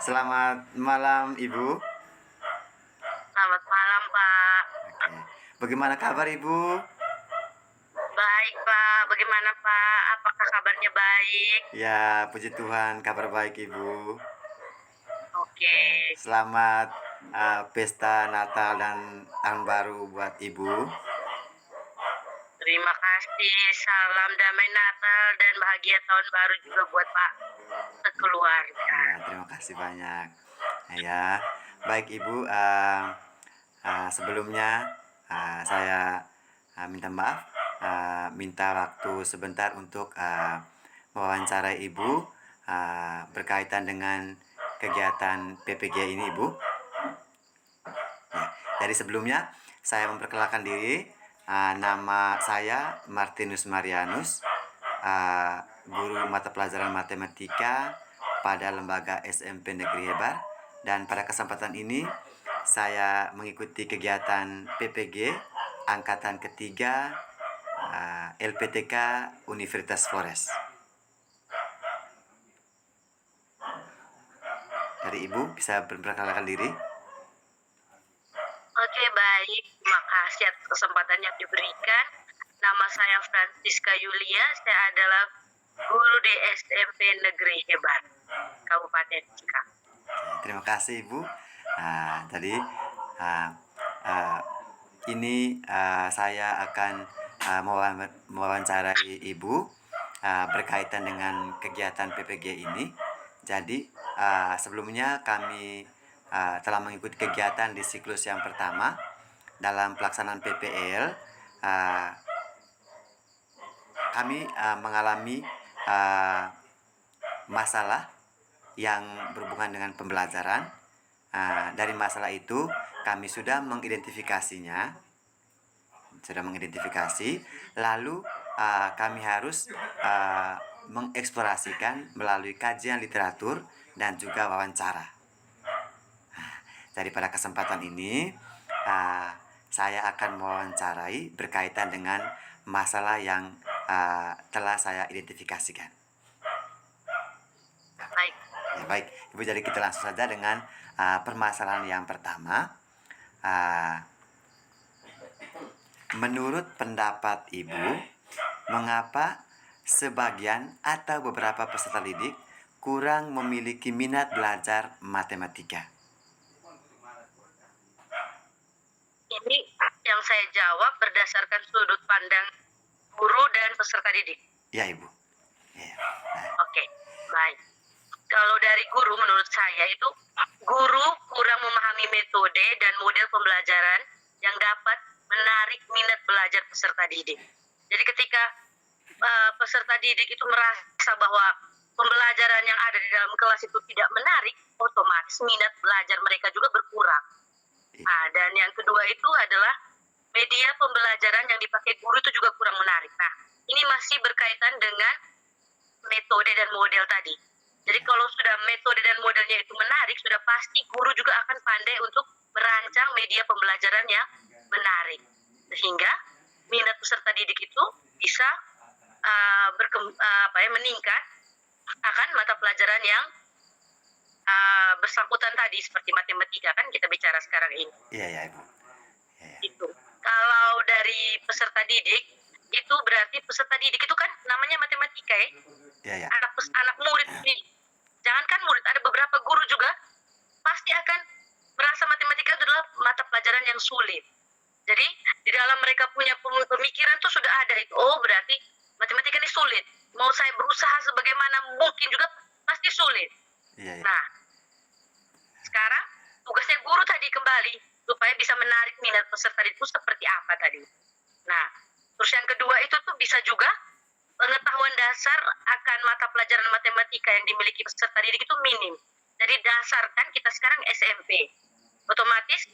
Selamat malam, Ibu. Selamat malam, Pak. Oke. Bagaimana kabar, Ibu? Baik, Pak. Bagaimana, Pak? Apakah kabarnya baik? Ya, puji Tuhan, kabar baik, Ibu. Oke. Selamat pesta Natal dan Tahun Baru buat Ibu. Terima kasih. Salam damai Natal dan bahagia tahun baru juga buat Pak sekeluarga. Ya, terima kasih banyak. Ya, baik Ibu. Sebelumnya saya minta maaf, minta waktu sebentar untuk mewawancarai Ibu berkaitan dengan kegiatan PPG ini, Ibu. Ya, dari sebelumnya saya memperkenalkan diri. Nama saya Martinus Marianus, guru mata pelajaran matematika pada lembaga SMP Negeri Hebar, dan pada kesempatan ini saya mengikuti kegiatan PPG angkatan ketiga LPTK Universitas Flores. Dari Ibu bisa memperkenalkan diri. Oke, baik. Terima kasih atas kesempatan yang diberikan. Nama saya Francisca Yulia. Saya adalah guru di SMP Negeri Hebat, Kabupaten Cikang. Terima kasih Ibu. Tadi ini saya akan mewawancarai Ibu berkaitan dengan kegiatan PPG ini. Jadi sebelumnya kami telah mengikuti kegiatan di siklus yang pertama dalam pelaksanaan PPL. Kami mengalami masalah yang berhubungan dengan pembelajaran. Dari masalah itu kami sudah mengidentifikasinya, lalu kami harus mengeksplorasikan melalui kajian literatur dan juga wawancara. Jadi pada kesempatan ini saya akan mewawancarai berkaitan dengan masalah yang telah saya identifikasikan. Baik. Ya, baik, Ibu, jadi kita langsung saja dengan permasalahan yang pertama. Menurut pendapat Ibu, mengapa sebagian atau beberapa peserta didik kurang memiliki minat belajar matematika? Ini yang saya jawab berdasarkan sudut pandang guru dan peserta didik. Ya, Ibu. Ya. Oke, baik. Kalau dari guru, menurut saya itu guru kurang memahami metode dan model pembelajaran yang dapat menarik minat belajar peserta didik. Jadi ketika peserta didik itu merasa bahwa pembelajaran yang ada di dalam kelas itu tidak menarik, otomatis minat belajar mereka juga berkurang. Dan yang kedua itu adalah media pembelajaran yang dipakai guru itu juga kurang menarik. Nah, ini masih berkaitan dengan metode dan model tadi. Jadi kalau sudah metode dan modelnya itu menarik, sudah pasti guru juga akan pandai untuk merancang media pembelajaran yang menarik. Sehingga minat peserta didik itu bisa meningkat akan mata pelajaran yang bersangkutan tadi, seperti matematika kan kita bicara sekarang ini. Iya, ya, Ibu. Ya. Itu. Kalau dari peserta didik, itu berarti peserta didik itu kan namanya matematika ya. Ya, ya. Anak murid ini, jangankan murid, ada beberapa guru juga pasti akan merasa matematika itu adalah mata pelajaran yang sulit. Jadi di dalam mereka punya pemikiran tuh sudah ada itu, oh berarti matematika ini sulit. Mau saya berusaha sebagaimana mungkin juga pasti sulit. Ya, ya. Nah, sekarang tugasnya guru tadi kembali supaya bisa menarik minat peserta didik itu seperti apa tadi. Nah, terus yang kedua itu tuh bisa juga pengetahuan dasar akan mata pelajaran matematika yang dimiliki peserta didik itu minim. Jadi dasar kan kita sekarang SMP. Otomatis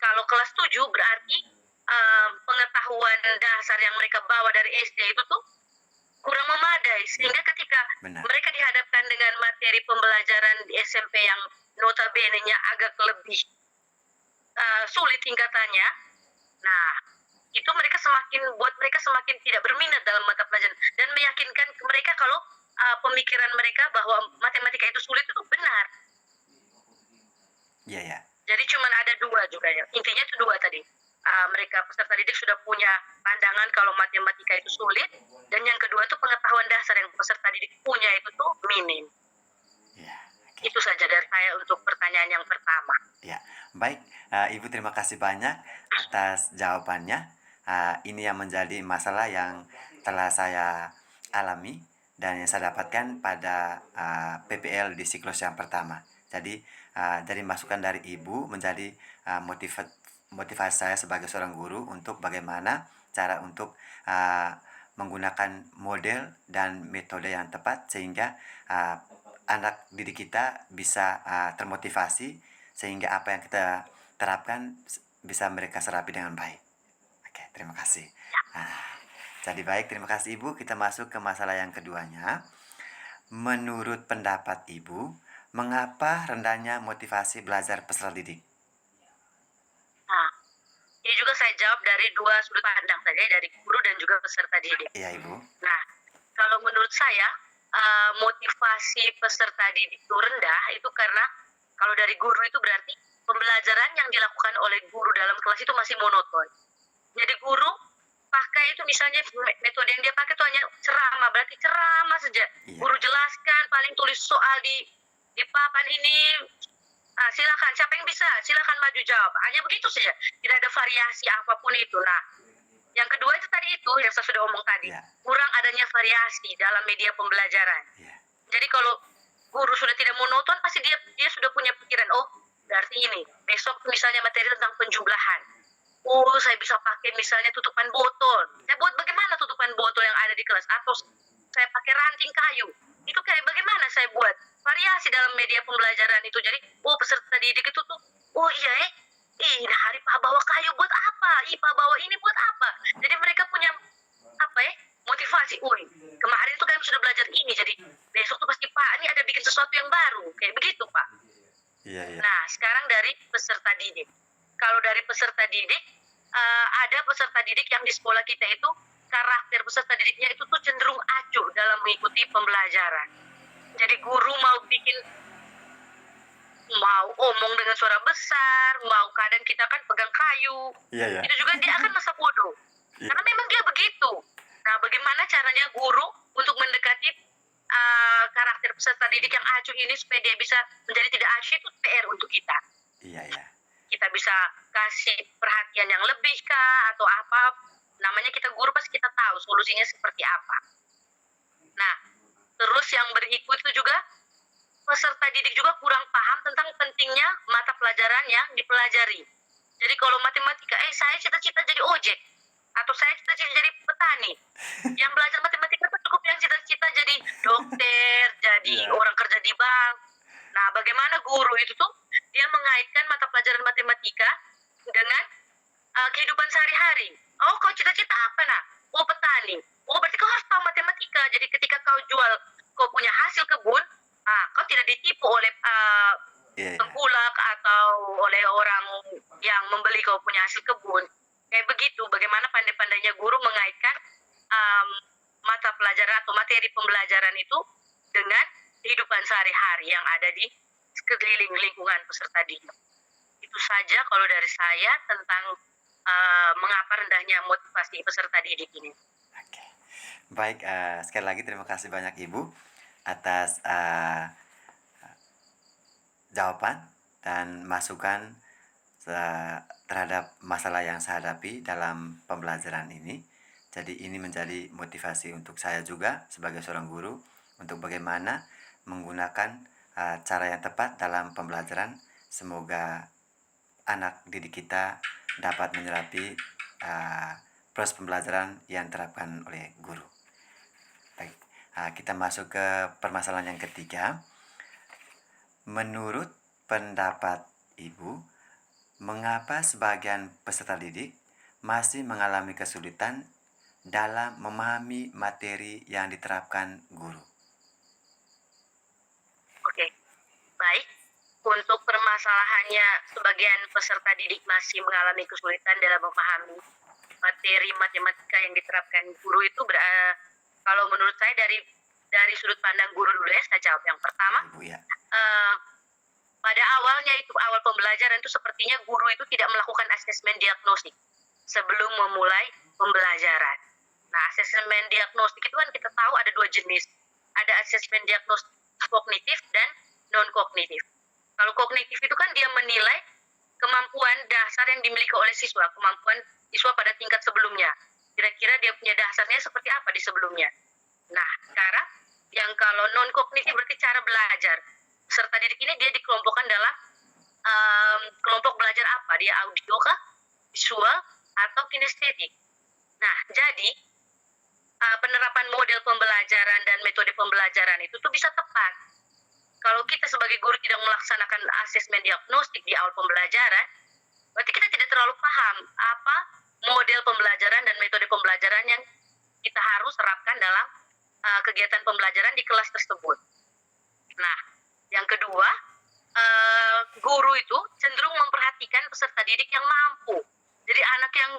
kalau kelas 7 berarti pengetahuan dasar yang mereka bawa dari SD itu tuh kurang memadai. Sehingga ketika mereka dihadapkan dengan materi pembelajaran di SMP yang notabene-nya agak lebih sulit tingkatannya, nah itu buat mereka semakin tidak berminat dalam mata pelajaran dan meyakinkan ke mereka kalau pemikiran mereka bahwa matematika itu sulit itu benar. Iya ya. Jadi cuman ada dua juga ya. Intinya itu dua tadi. Mereka peserta didik sudah punya pandangan kalau matematika itu sulit, dan yang kedua itu pengetahuan dasar yang peserta didik punya itu tuh minim. Iya. Oke. Itu saja dari saya untuk pertanyaan yang pertama. Ya, baik, Ibu terima kasih banyak atas jawabannya. Ini yang menjadi masalah yang telah saya alami dan yang saya dapatkan pada PPL di siklus yang pertama. Jadi dari masukan dari Ibu menjadi motivasi saya sebagai seorang guru untuk bagaimana cara untuk menggunakan model dan metode yang tepat sehingga anak didik kita bisa termotivasi sehingga apa yang kita terapkan bisa mereka serapi dengan baik. Oke, terima kasih. Jadi baik, terima kasih Ibu. Kita masuk ke masalah yang keduanya. Menurut pendapat Ibu, mengapa rendahnya motivasi belajar peserta didik? Nah, ini juga saya jawab dari dua sudut pandang saja, dari guru dan juga peserta didik. Iya Ibu. Nah, kalau menurut saya motivasi peserta didik itu rendah itu karena kalau dari guru itu berarti pembelajaran yang dilakukan oleh guru dalam kelas itu masih monoton. Jadi guru pakai itu misalnya metode yang dia pakai itu hanya ceramah, berarti ceramah saja. Iya. Guru jelaskan, paling tulis soal di papan ini. Silakan, siapa yang bisa? Silakan maju jawab. Hanya begitu saja. Tidak ada variasi apapun itu. Nah, yang kedua itu tadi itu yang saya sudah omong tadi. Ya. Kurang adanya variasi dalam media pembelajaran. Iya. Jadi kalau guru sudah tidak monoton, pasti dia sudah punya pikiran, oh berarti ini. Besok misalnya materi tentang penjumlahan. Oh, saya bisa pakai misalnya tutupan botol. Saya buat bagaimana tutupan botol yang ada di kelas? Atau saya pakai ranting kayu. Itu kayak bagaimana saya buat? Variasi dalam media pembelajaran itu. Jadi, oh peserta didik itu tuh, oh iya hari Pak bawa kayu buat apa? Pak bawa ini buat apa? Jadi mereka punya motivasi. Kemarin itu kami sudah belajar ini, jadi besok tuh pasti Pak ini ada bikin sesuatu yang baru. Kayak begitu Pak. Iya, iya. Nah, sekarang dari peserta didik. Kalau dari peserta didik, ada peserta didik yang di sekolah kita itu, karakter peserta didiknya itu tuh cenderung acuh dalam mengikuti pembelajaran. Jadi guru mau omong dengan suara besar, mau kadang kita kan pegang kayu, Iya, iya. itu juga dia akan merasa bodoh. Iya. Karena memang dia begitu. Nah, bagaimana caranya guru untuk mendekati karakter peserta didik yang acuh ini supaya dia bisa menjadi tidak acuh, itu PR untuk kita. Iya, iya. Kita bisa kasih perhatian yang lebih kah atau apa, namanya kita guru pasti kita tahu solusinya seperti apa. Nah, terus yang berikut itu juga peserta didik juga kurang paham tentang pentingnya mata pelajaran yang dipelajari. Jadi kalau matematika, saya cita-cita jadi ojek atau saya cita-cita jadi petani. Yang belajar matematika itu cukup yang cita-cita jadi dokter, jadi orang kerja di bank. Nah, bagaimana guru itu tuh dia mengaitkan mata pelajaran matematika dengan kehidupan sehari-hari. Oh, kau cita-cita apa nak? Oh, petani. Oh, berarti kau harus tahu matematika. Jadi ketika kau jual, kau punya hasil kebun, kau tidak ditipu oleh tengkulak atau oleh orang yang membeli kau punya hasil kebun. Kayak begitu, bagaimana pandai-pandainya guru mengaitkan mata pelajaran atau materi pembelajaran itu dengan kehidupan sehari-hari yang ada di sekeliling lingkungan peserta didik. Itu saja kalau dari saya tentang mengapa rendahnya motivasi peserta didik ini. Oke. Baik, sekali lagi terima kasih banyak Ibu atas jawaban dan masukan terhadap masalah yang saya hadapi dalam pembelajaran ini. Jadi ini menjadi motivasi untuk saya juga sebagai seorang guru untuk bagaimana menggunakan cara yang tepat dalam pembelajaran. Semoga anak didik kita dapat menyerapi proses pembelajaran yang diterapkan oleh guru. Baik, kita masuk ke permasalahan yang ketiga. Menurut pendapat Ibu, mengapa sebagian peserta didik masih mengalami kesulitan dalam memahami materi yang diterapkan guru? Oke, baik. Untuk permasalahannya sebagian peserta didik masih mengalami kesulitan dalam memahami materi matematika yang diterapkan guru itu kalau menurut saya dari sudut pandang guru dulu ya, saya jawab yang pertama. Ibu ya. Pada awalnya itu, awal pembelajaran itu sepertinya guru itu tidak melakukan asesmen diagnostik sebelum memulai pembelajaran. Nah, asesmen diagnostik itu kan kita tahu ada dua jenis. Ada asesmen diagnostik kognitif dan non-kognitif. Kalau kognitif itu kan dia menilai kemampuan dasar yang dimiliki oleh siswa, kemampuan siswa pada tingkat sebelumnya. Kira-kira dia punya dasarnya seperti apa di sebelumnya. Nah, sekarang yang kalau non-kognitif berarti cara belajar. Peserta didik ini dia dikelompokkan dalam kelompok belajar apa? Dia audio kah, visual, atau kinestetik. Nah, jadi penerapan model pembelajaran dan metode pembelajaran itu tuh bisa tepat. Kalau kita sebagai guru tidak melaksanakan asesmen diagnostik di awal pembelajaran, berarti kita tidak terlalu paham apa model pembelajaran dan metode pembelajaran yang kita harus terapkan dalam kegiatan pembelajaran di kelas tersebut. Nah, yang kedua, guru itu cenderung memperhatikan peserta didik yang mampu. Jadi anak yang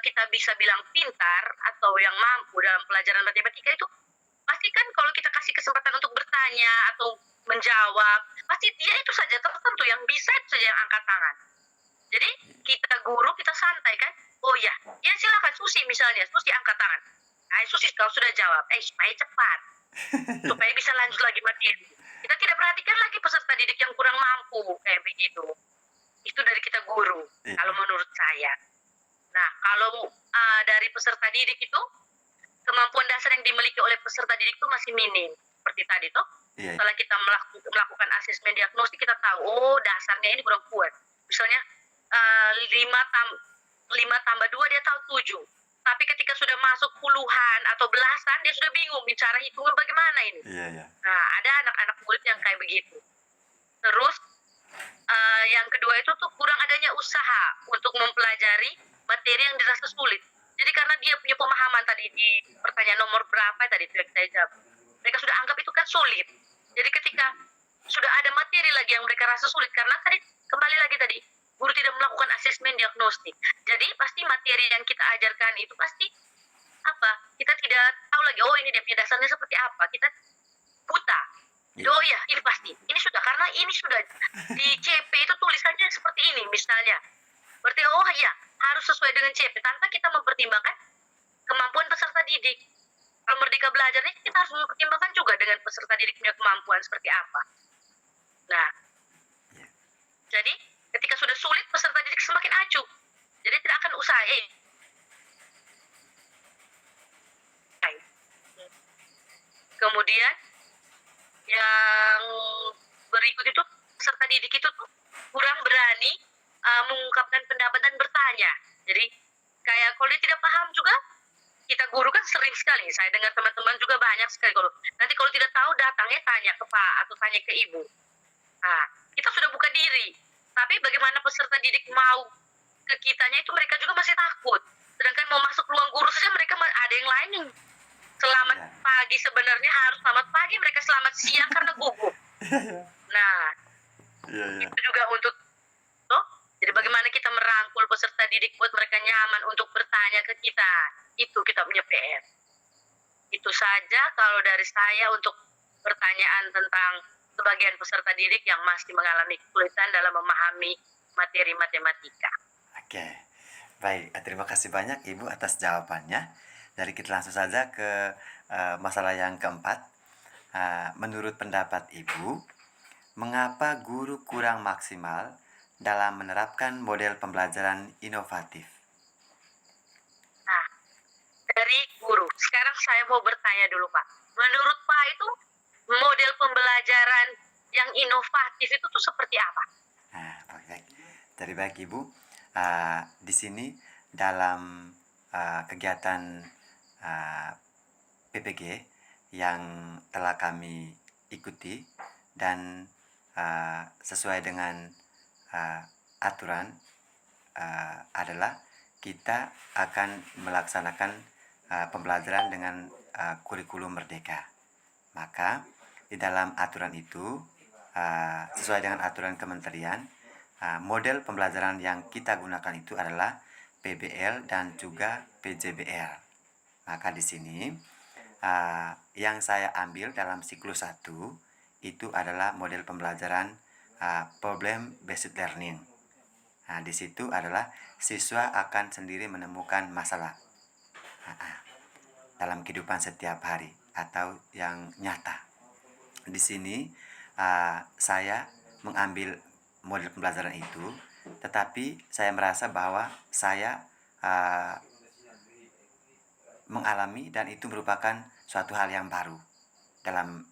kita bisa bilang pintar atau yang mampu dalam pelajaran matematika itu pasti kan kalau kita kasih kesempatan untuk bertanya atau menjawab, pasti dia itu saja tertentu yang bisa itu saja yang angkat tangan. Jadi kita guru kita santai kan, oh ya, ya silakan Susi misalnya, Susi angkat tangan. Nah, Susi kalau sudah jawab, supaya cepat, supaya bisa lanjut lagi materi. Kita tidak perhatikan lagi peserta didik yang kurang mampu kayak begitu. Itu dari kita guru, kalau menurut saya. Nah, kalau dari peserta didik itu kemampuan dasar yang dimiliki oleh peserta didik itu masih minim. Seperti tadi toh, setelah kita melakukan asesmen diagnostik kita tahu, oh dasarnya ini kurang kuat. Misalnya 5 tambah 2 dia tahu 7. Tapi ketika sudah masuk puluhan atau belasan dia sudah bingung cara hitungnya bagaimana ini. Nah, ada anak-anak murid yang kayak begitu. Terus yang kedua itu tuh kurang adanya usaha untuk mempelajari materi yang dirasa sulit. Jadi karena dia punya pemahaman tadi di pertanyaan nomor berapa tadi yang saya jawab, mereka sudah anggap itu kan sulit. Jadi ketika sudah ada materi lagi yang mereka rasa sulit karena tadi kembali lagi tadi guru tidak melakukan asesmen diagnostik. Jadi pasti materi yang kita ajarkan itu pasti apa? Kita tidak tahu lagi, oh ini dia punya dasarnya seperti apa. Kita buta. Oh ya, ini pasti. Ini sudah karena ini sudah di CP itu tulisannya seperti ini misalnya. Berarti oh ya, harus sesuai dengan CP tanpa kita mempertimbangkan kemampuan peserta didik. Kalau merdeka belajar ini kita harus mempertimbangkan juga dengan peserta didik punya kemampuan seperti apa. Nah, jadi ketika sudah sulit peserta didik semakin acuh. Jadi tidak akan usaha. Kemudian yang berikut itu peserta didik itu tuh kurang berani mengungkapkan pendapat dan bertanya. Jadi kayak kalau dia tidak paham juga, kita guru kan sering sekali, saya dengar teman-teman juga banyak sekali kalau nanti kalau tidak tahu datangnya tanya ke Pak atau tanya ke Ibu. Nah, kita sudah buka diri, tapi bagaimana peserta didik mau ke kitanya itu mereka juga masih takut. Sedangkan mau masuk ruang guru saja mereka ada yang lain yang selamat pagi sebenarnya harus selamat pagi, mereka selamat siang karena gugup. Nah, itu juga untuk jadi bagaimana kita merangkul peserta didik buat mereka nyaman untuk bertanya ke kita. Itu kita punya PR. Itu saja kalau dari saya untuk pertanyaan tentang sebagian peserta didik yang masih mengalami kesulitan dalam memahami materi matematika. Oke, baik. Terima kasih banyak Ibu atas jawabannya. Dari kita langsung saja ke masalah yang keempat. Menurut pendapat Ibu, mengapa guru kurang maksimal dalam menerapkan model pembelajaran inovatif? Nah, dari guru. Sekarang saya mau bertanya dulu Pak. Menurut Pak itu model pembelajaran yang inovatif itu tuh seperti apa? Nah, baik. Jadi baik Ibu, di sini dalam kegiatan PPG yang telah kami ikuti dan sesuai dengan aturan adalah kita akan melaksanakan pembelajaran dengan kurikulum merdeka. Maka di dalam aturan itu sesuai dengan aturan kementerian, model pembelajaran yang kita gunakan itu adalah PBL dan juga PJBL. Maka di sini yang saya ambil dalam siklus 1 itu adalah model pembelajaran problem based learning. Nah, di situ adalah siswa akan sendiri menemukan masalah dalam kehidupan setiap hari atau yang nyata. Di sini saya mengambil model pembelajaran itu, tetapi saya merasa bahwa saya mengalami dan itu merupakan suatu hal yang baru dalam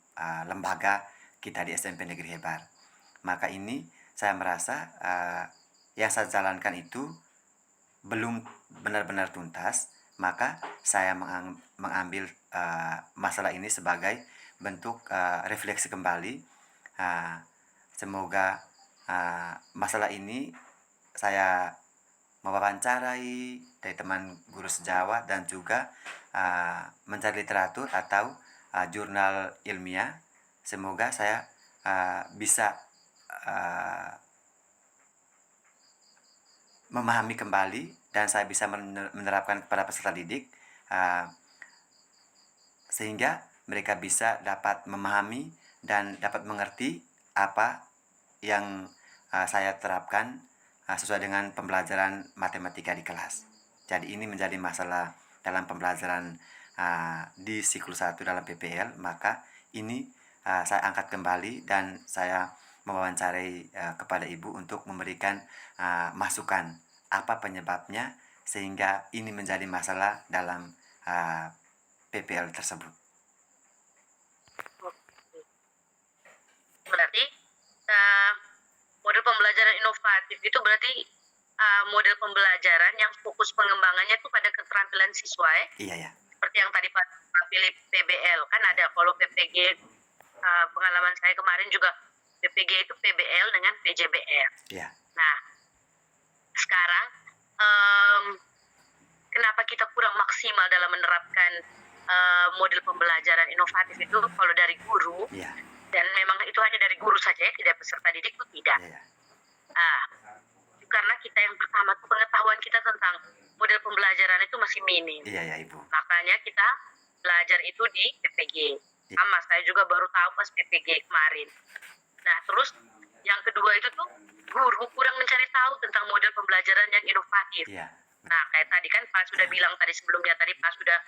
lembaga kita di SMP Negeri Hebar. Maka ini saya merasa yang saya jalankan itu belum benar-benar tuntas, maka saya mengambil masalah ini sebagai bentuk refleksi kembali. Semoga masalah ini saya mewawancarai dari teman guru sejawat dan juga mencari literatur atau jurnal ilmiah. Semoga saya bisa memahami kembali dan saya bisa menerapkan kepada peserta didik sehingga mereka bisa dapat memahami dan dapat mengerti apa yang saya terapkan sesuai dengan pembelajaran matematika di kelas. Jadi ini menjadi masalah dalam pembelajaran di siklus 1 dalam PPL, maka ini saya angkat kembali dan saya mewawancarai kepada ibu untuk memberikan masukan apa penyebabnya sehingga ini menjadi masalah dalam PPL tersebut. Berarti model pembelajaran inovatif itu berarti model pembelajaran yang fokus pengembangannya itu pada keterampilan siswa ya? Iya ya. Seperti yang tadi Pak pilih PBL kan ada, kalau PPG pengalaman saya kemarin juga PPG itu PBL dengan PJBL. Iya. Nah sekarang kenapa kita kurang maksimal dalam menerapkan model pembelajaran inovatif itu kalau dari guru? Iya. Dan memang itu hanya dari guru saja ya, tidak peserta didik itu tidak. Iya. Karena kita yang pertama tuh pengetahuan kita tentang model pembelajaran itu masih minim. Iya ya Ibu. Makanya kita belajar itu di PPG. Sama, saya juga baru tahu pas PPG kemarin. Nah terus yang kedua itu tuh guru kurang mencari tahu tentang model pembelajaran yang inovatif. Iya. Nah kayak tadi kan Pak sudah bilang tadi sebelumnya, tadi Pak sudah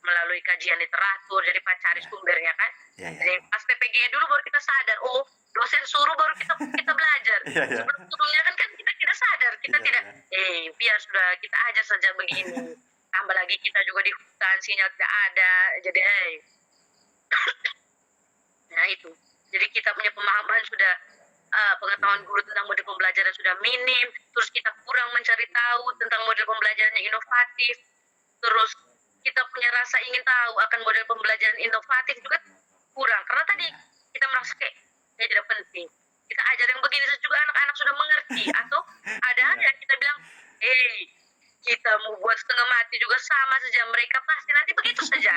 melalui kajian literatur, jadi Pak cari sumbernya kan. Iya, iya. Jadi pas PPG dulu baru kita sadar, oh dosen suruh baru kita belajar. Iya, iya. Sebelum-sebelumnya kan kita tidak sadar, kita Iya, tidak, iya. biar sudah kita ajar saja begini. Tambah lagi kita juga di hutan, sinyal tidak ada, jadi nah itu. Jadi kita punya pemahaman sudah, pengetahuan guru tentang model pembelajaran sudah minim, terus kita kurang mencari tahu tentang model pembelajaran yang inovatif, terus kita punya rasa ingin tahu akan model pembelajaran inovatif juga kurang, karena tadi kita merasa kayak tidak penting. Kita ajar yang begini juga anak-anak sudah mengerti, atau ada yang kita bilang, kita mau buat setengah mati juga sama saja, mereka pasti nanti begitu saja.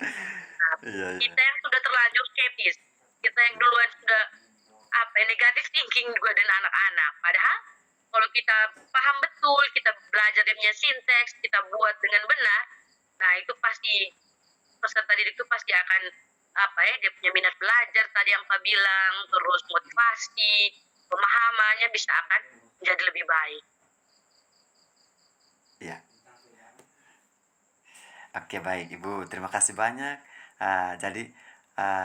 Nah, kita yang sudah terlanjur skeptis, kita yang duluan sudah negatif thinking juga dengan anak-anak. Padahal kalau kita paham betul, kita belajar dia punya sinteks, kita buat dengan benar, nah itu pasti peserta didik itu pasti akan dia punya minat belajar tadi yang Pak bilang, terus motivasi, pemahamannya bisa akan menjadi lebih baik. Iya. Oke, baik Ibu, terima kasih banyak. Jadi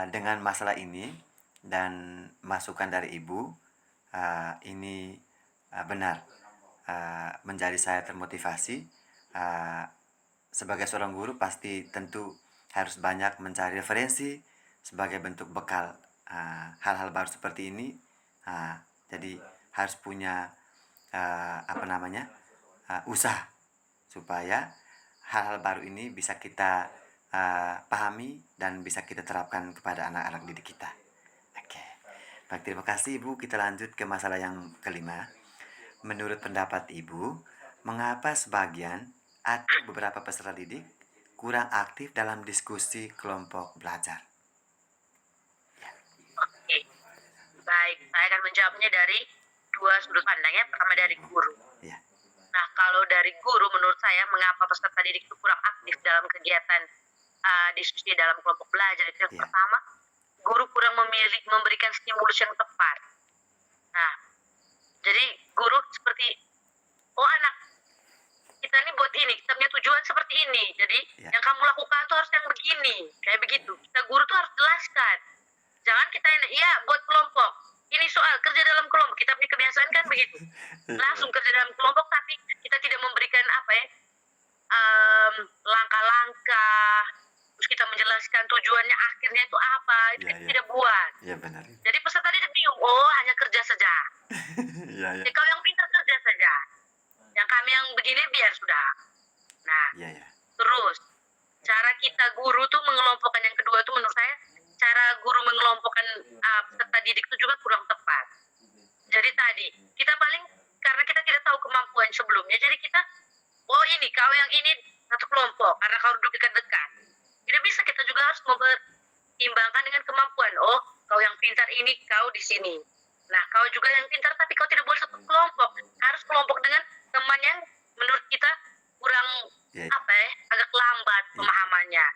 dengan masalah ini dan masukan dari Ibu, ini benar menjadi saya termotivasi. Sebagai seorang guru pasti tentu harus banyak mencari referensi sebagai bentuk bekal hal-hal baru seperti ini. Jadi harus punya usaha supaya hal-hal baru ini bisa kita pahami dan bisa kita terapkan kepada anak-anak didik kita. Oke, baik, terima kasih Ibu. Kita lanjut ke masalah yang kelima. Menurut pendapat Ibu, mengapa sebagian atau beberapa peserta didik kurang aktif dalam diskusi kelompok belajar? Oke, baik, saya akan menjawabnya dari dua sudut pandang ya. Pertama dari guru. Ya. Nah, kalau dari guru menurut saya mengapa peserta didik itu kurang aktif dalam kegiatan diskusi dalam kelompok belajar itu yang pertama, guru kurang memberikan stimulus yang tepat. Jadi guru seperti, oh anak kita ini buat ini, kita punya tujuan seperti ini. Jadi Ya, yang kamu lakukan tuh harus yang begini, kayak begitu. Kita guru tuh harus jelaskan. Jangan kita ini, iya buat kelompok. Ini soal kerja dalam kelompok. Kita punya kebiasaan kan begitu. Langsung iya, kerja dalam kelompok, tapi kita tidak memberikan apa ya, langkah-langkah. Terus kita menjelaskan tujuannya akhirnya itu apa. Itu iya, kita iya, tidak buat. iya benar. Jadi peserta didik bingung, oh hanya kerja saja. Iya, iya, Jadi kalau yang pintar kerja saja. Yang kami yang begini biar sudah. Nah, iya, iya, terus cara kita guru tuh mengelompokkan yang kedua tuh menurut saya cara guru mengelompokkan peserta didik itu juga kurang tepat. Jadi tadi kita paling karena kita tidak tahu kemampuan sebelumnya, jadi kita oh ini kau yang ini satu kelompok karena kau duduk dekat-dekat. Tidak bisa kita juga harus mempertimbangkan dengan kemampuan. Oh kau yang pintar ini kau di sini. Nah kau juga yang pintar tapi kau tidak boleh satu kelompok. Harus kelompok dengan teman yang menurut kita kurang iya, apa ya agak lambat iya, pemahamannya.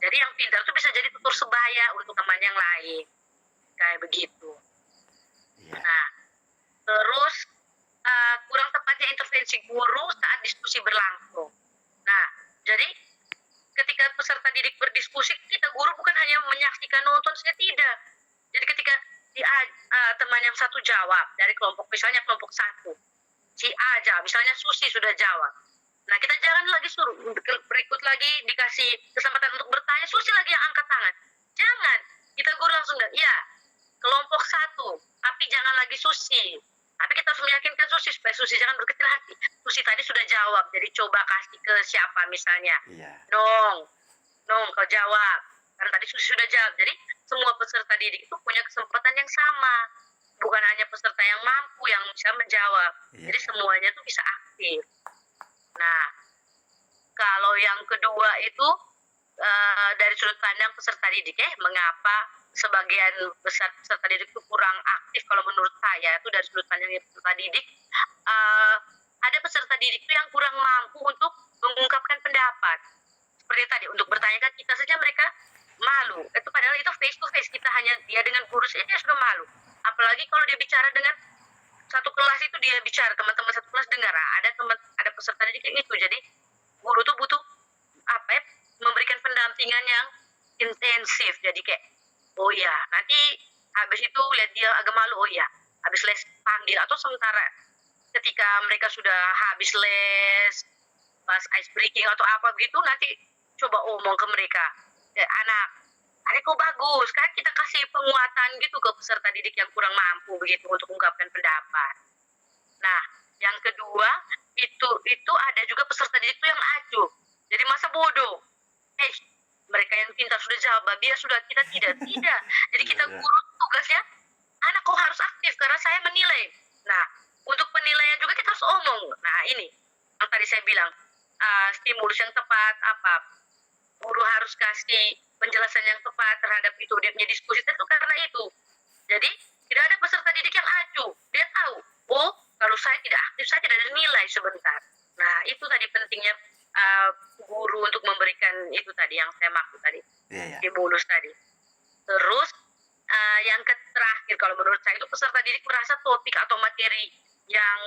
Jadi yang pintar itu bisa jadi tutur sebaya untuk teman yang lain. Kayak begitu. iya, Nah, terus kurang tepatnya intervensi guru saat diskusi berlangsung. Nah, jadi ketika peserta didik berdiskusi, kita guru bukan hanya menyaksikan nonton saja tidak. Jadi ketika teman yang satu jawab dari kelompok misalnya kelompok satu, si A jawab, misalnya Susi sudah jawab. Nah kita jangan lagi suruh berikut lagi dikasih kesempatan untuk bertanya, Susi lagi yang angkat tangan. Jangan, kita guru langsung ya kelompok satu, tapi jangan lagi Susi. Tapi kita harus meyakinkan Susi supaya Susi jangan berkecil hati. Susi tadi sudah jawab, jadi coba kasih ke siapa misalnya. iya, Nong, Nong kau jawab. Karena tadi Susi sudah jawab. Jadi semua peserta didik itu punya kesempatan yang sama. Bukan hanya peserta yang mampu yang bisa menjawab. iya, Jadi semuanya itu bisa aktif. Nah, kalau yang kedua itu dari sudut pandang peserta didik mengapa sebagian besar peserta didik itu kurang aktif kalau menurut saya itu dari sudut pandang peserta didik ada peserta didik itu yang kurang mampu untuk mengungkapkan pendapat seperti tadi untuk bertanya ke kita saja mereka malu itu padahal itu face to face kita hanya dia dengan guru saja dia sudah malu apalagi kalau dia bicara dengan satu kelas itu dia bicara teman-teman satu kelas dengar ada peserta didik yang itu jadi guru tuh butuh apa ya memberikan pendampingan yang intensif jadi kayak oh ya nanti habis itu lihat dia agak malu oh ya habis les panggil atau sementara ketika mereka sudah habis les pas ice breaking atau apa begitu nanti coba omong ke mereka anak kok bagus kan kita kasih penguatan gitu ke peserta didik yang kurang mampu begitu untuk mengungkapkan pendapat. Nah, yang kedua itu ada juga peserta didik itu yang acuh. Jadi masa bodoh. Mereka yang pintar sudah jawab, biar sudah kita tidak. Jadi kita iya, guru tugasnya, anak kok harus aktif karena saya menilai. Nah, untuk penilaian juga kita harus omong. Nah, ini yang tadi saya bilang stimulus yang tepat apa guru harus kasih penjelasan yang tepat terhadap itu dia punya diskusi itu karena itu. Jadi tidak ada peserta didik yang acuh. Dia tahu, oh kalau saya tidak aktif saya tidak ada nilai sebentar. Nah itu tadi pentingnya guru untuk memberikan itu tadi yang saya maksud tadi iya, iya, stimulus tadi. Terus yang terakhir kalau menurut saya itu peserta didik merasa topik atau materi yang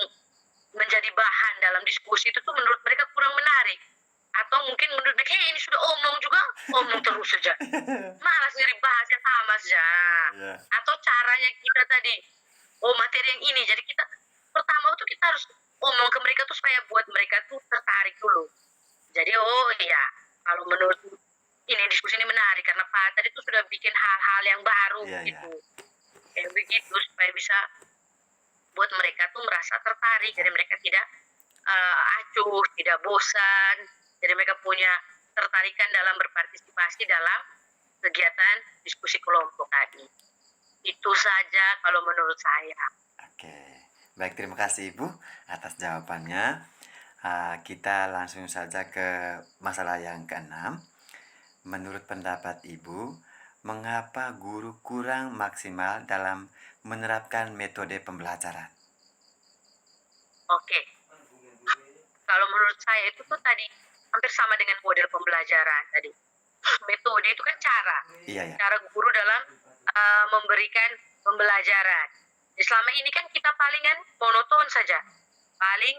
menjadi bahan dalam diskusi itu tuh menurut mereka kurang menarik atau mungkin menurut mereka ini sudah omong juga omong terus saja malas ngeri bahasnya sama saja iya, atau caranya kita tadi oh materi yang ini jadi kita pertama tuh kita harus omong ke mereka tuh supaya buat mereka tuh tertarik dulu jadi oh iya kalau menurut ini diskusi ini menarik karena Pak tadi tuh sudah bikin hal-hal yang baru iya, iya, gitu kayak begitu supaya bisa buat mereka tuh merasa tertarik jadi mereka tidak acuh tidak bosan jadi mereka punya tertarikan dalam berpartisipasi dalam kegiatan diskusi kelompok tadi. Itu saja kalau menurut saya. oke. Baik, terima kasih Ibu atas jawabannya. Kita langsung saja ke masalah yang keenam. Menurut pendapat Ibu, mengapa guru kurang maksimal dalam menerapkan metode pembelajaran? Oke. Kalau menurut saya itu tuh tadi hampir sama dengan model pembelajaran tadi. Metode itu kan cara. Iya, ya, Cara guru dalam memberikan pembelajaran. Selama ini kan kita palingan monoton saja, paling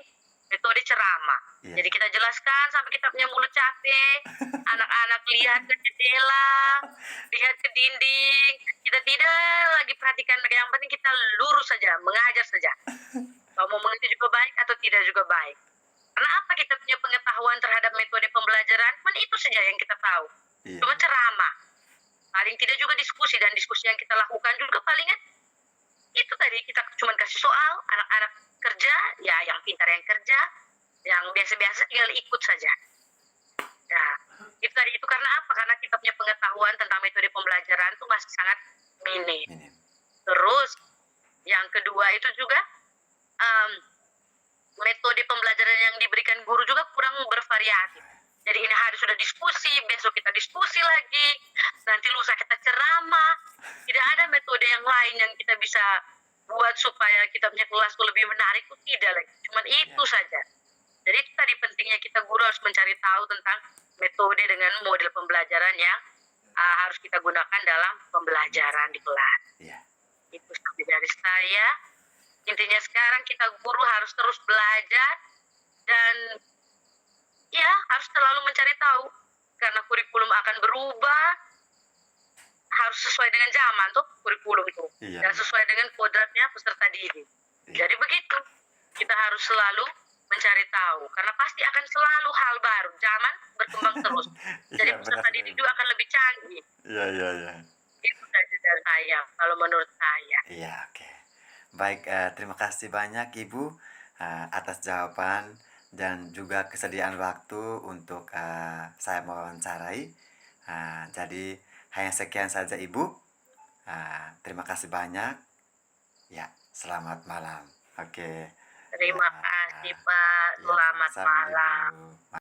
metode ceramah. Iya. Jadi kita jelaskan sampai kita punya mulut capek, anak-anak lihat ke jendela, lihat ke dinding, kita tidak lagi perhatikan mereka, yang penting kita lurus saja, mengajar saja. Mau mengerti juga baik atau tidak juga baik. Karena apa kita punya pengetahuan terhadap metode pembelajaran, kan itu saja yang kita tahu. Iya. Cuma ceramah. Paling tidak juga diskusi, dan diskusi yang kita lakukan juga palingan itu tadi, kita cuma kasih soal, anak-anak kerja, ya yang pintar yang kerja, yang biasa-biasa tinggal ikut saja. Nah, itu tadi, itu karena apa? Karena kita punya pengetahuan tentang metode pembelajaran itu masih sangat minim. Minim. Terus yang kedua itu juga metode pembelajaran yang diberikan guru juga kurang bervariatif. Jadi ini hari sudah diskusi, besok kita diskusi lagi, nanti lusa kita ceramah. Tidak ada metode yang lain yang kita bisa buat supaya kita punya kelas itu lebih menarik, itu tidak lagi. Cuman itu saja. Jadi itu tadi pentingnya kita guru harus mencari tahu tentang metode dengan model pembelajaran yang harus kita gunakan dalam pembelajaran di kelas. Iya. Itu sampai dari saya. Intinya sekarang kita guru harus terus belajar dan ya harus selalu mencari tahu, karena kurikulum akan berubah, harus sesuai dengan zaman tuh kurikulum itu. Iya. Dan sesuai dengan kodratnya peserta didik. Iya. Jadi begitu, kita harus selalu mencari tahu, karena pasti akan selalu hal baru, zaman berkembang terus. Jadi Iya, peserta benar didik sekali. juga akan lebih canggih. Iya, iya, iya. Itu saja dari saya, kalau menurut saya. Iya, oke. Baik, terima kasih banyak Ibu atas jawaban dan juga kesediaan waktu untuk saya mewawancarai. Jadi hanya sekian saja Ibu. Terima kasih banyak. Ya, selamat malam. Oke. Terima Ya, kasih Pak, ya, selamat sama-sama, malam. Ibu.